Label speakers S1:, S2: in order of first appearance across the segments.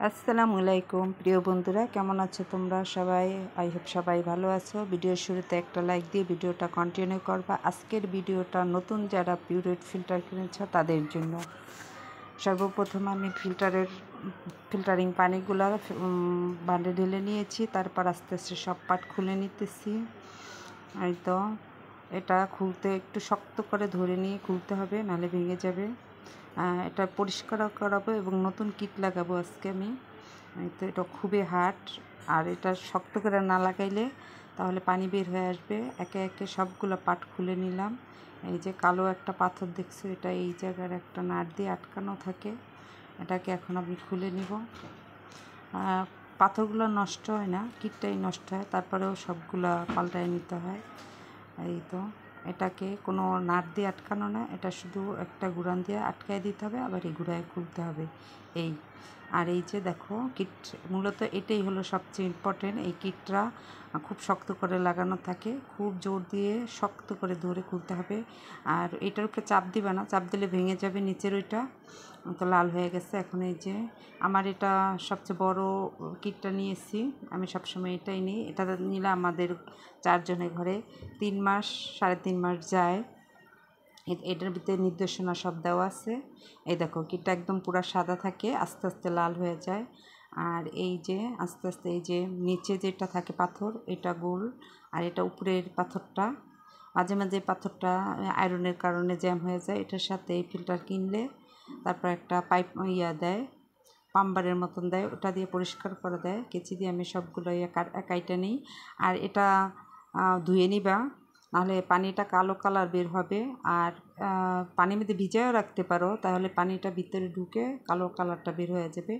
S1: আসসালামু আলাইকুম প্রিয় বন্ধুরা, কেমন আছো তোমরা সবাই? আই হোপ সবাই ভালো আছো। ভিডিওর শুরুতে একটা লাইক দিয়ে ভিডিওটা কন্টিনিউ করবা। আজকের ভিডিওটা নতুন যারা পিউরেট ফিল্টার কিনেছ তাদের জন্য। সর্বপ্রথম আমি ফিল্টারিং পানিগুলো বান্ডে ঢেলে নিয়েছি, তারপর আস্তে আস্তে সব পাট খুলে নিতেছি। এই তো এটা খুলতে একটু শক্ত করে ধরে নিয়ে খুলতে হবে, নাহলে ভেঙে যাবে। এটা পরিষ্কার করাবো এবং নতুন কিট লাগাবো আজকে আমি। তো এটা খুবই হার্ড, আর এটা শক্ত করে না লাগাইলে তাহলে পানি বের হয়ে আসবে। একে একে সবগুলো পাট খুলে নিলাম। এই যে কালো একটা পাথর দেখছো, এটা এই জায়গার একটা নাট দিয়ে আটকানো থাকে। এটাকে এখন আমি খুলে নিব। পাথরগুলো নষ্ট হয় না, কিটটাই নষ্ট হয়, তারপরেও সবগুলা পাল্টায় নিতে হয়। এই তো এটাকে কোনো নাট দিয়ে আটকানো না, এটা শুধু একটা গুড়ান দিয়ে আটকায় দিতে হবে, আবার এই গুড়ায় খুলতে হবে। এই আর এই যে দেখো কিট, মূলত এটাই হলো সবচেয়ে ইম্পর্টেন্ট। এই কিটটা খুব শক্ত করে লাগানো থাকে, খুব জোর দিয়ে শক্ত করে ধরে খুলতে হবে। আর এটার উপরে চাপ দিবে না, চাপ দিলে ভেঙে যাবে নিচের ওইটা। তো লাল হয়ে গেছে। এখন এই যে আমার এটা সবচেয়ে বড় কিটটা নিয়েছি, আমি সবসময় এটাই নিই। এটা নিলে আমাদের 4 জনের ঘরে 3 মাস 3.5 মাস যায়। এটার ভিতরে নির্দেশনা সব দেওয়া আছে। এই দেখো কিটটা একদম পুরো সাদা থাকে, আস্তে আস্তে লাল হয়ে যায়। আর এই যে আস্তে আস্তে এই যে নিচে যেটা থাকে পাথর, এটা গোল, আর এটা উপরের পাথরটা মাঝে মাঝে পাথরটা আয়রনের কারণে জ্যাম হয়ে যায়। এটার সাথে এই ফিল্টার কিনলে তারপর একটা পাইপ দেয়, পাম্বারের মতন দেয়, ওটা দিয়ে পরিষ্কার করে দেয়। কেচি দিয়ে আমি সবগুলো কাইটা নিই। আর এটা ধুয়ে নিবা, নাহলে পানিটা কালো কালার বের হবে। আর পানির মধ্যে ভিজায়ও রাখতে পারো, তাহলে পানিটা ভিতরে ঢুকে কালো কালারটা বের হয়ে যাবে।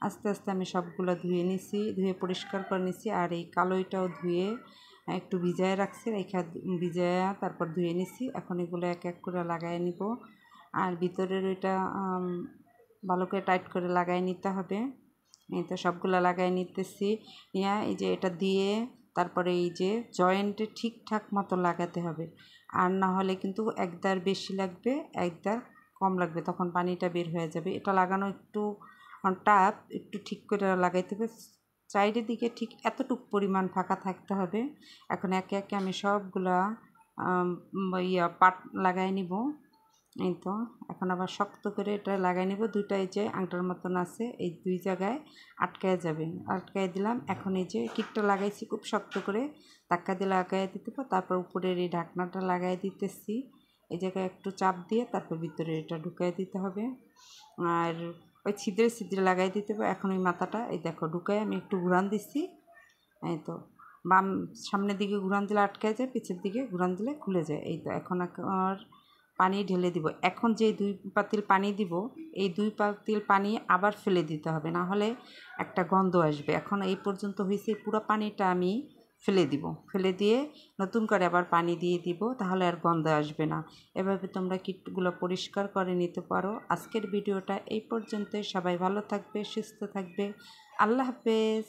S1: আস্তে আস্তে আমি সবগুলো ধুয়ে নিছি, ধুয়ে পরিষ্কার করে নিছি। আর এই কালোইটাও ধুয়ে একটু ভিজায় রাখছি, ভিজায় তারপর ধুয়ে নিছি। এখন এগুলো এক এক করে লাগাই নিব। আর ভিতরের ওইটা ভালো করে টাইট করে লাগাই নিতে হবে। এই তো সবগুলো লাগাই নিতেছি। নিয়ে এই যে এটা দিয়ে তারপরে এই যে জয়েন্টে ঠিকঠাক মতো লাগাতে হবে। আর না হলে কিন্তু একদার বেশি লাগবে, একদার কম লাগবে, তখন পানিটা বের হয়ে যাবে। এটা লাগানো একটু টাফ, একটু ঠিক করে লাগাইতে হবে। সাইডের দিকে ঠিক এতটুকু পরিমাণ ফাঁকা থাকতে হবে। এখন একে একে আমি সবগুলা পাট লাগাই নিব। এই তো এখন আবার শক্ত করে এটা লাগাই নেব। দুইটাই যে আংটার মতন আছে, এই 2 জায়গায় আটকায় যাবে, আটকায় দিলাম। এখন এই যে কিটটা লাগাইছি খুব শক্ত করে, ধাক্কা দিয়ে লাগাই দিতে হবে। তারপর উপরের এই ঢাকনাটা লাগাই দিতেছি, এই জায়গায় একটু চাপ দিয়ে তারপর ভিতরে এটা ঢুকাই দিতে হবে। আর ওই ছিদ্রে ছিদ্রে লাগাই দিতে হবে। এখন ওই মাথাটা এই দেখো ঢুকাই আমি একটু ঘুরান দিচ্ছি। এই তো বাম সামনের দিকে ঘুরান দিলে আটকায় যায়, পিছের দিকে ঘুরান দিলে খুলে যায়। এই তো এখন আর পানি ঢেলে দিব। এখন যে 2 পাতিল পানি দিব, এই 2 পাতিল পানি আবার ফেলে দিতে হবে, না হলে একটা গন্ধ আসবে। এখন এই পর্যন্ত হয়েছে, পুরো পানিটা আমি ফেলে দিব, ফেলে দিয়ে নতুন করে আবার পানি দিয়ে দিব, তাহলে আর গন্ধ আসবে না। এভাবে তোমরা কিটগুলো পরিষ্কার করে নিতে পারো। আজকের ভিডিওটা এই পর্যন্তই। সবাই ভালো থাকবে, সুস্থ থাকবে। আল্লাহ হাফেজ।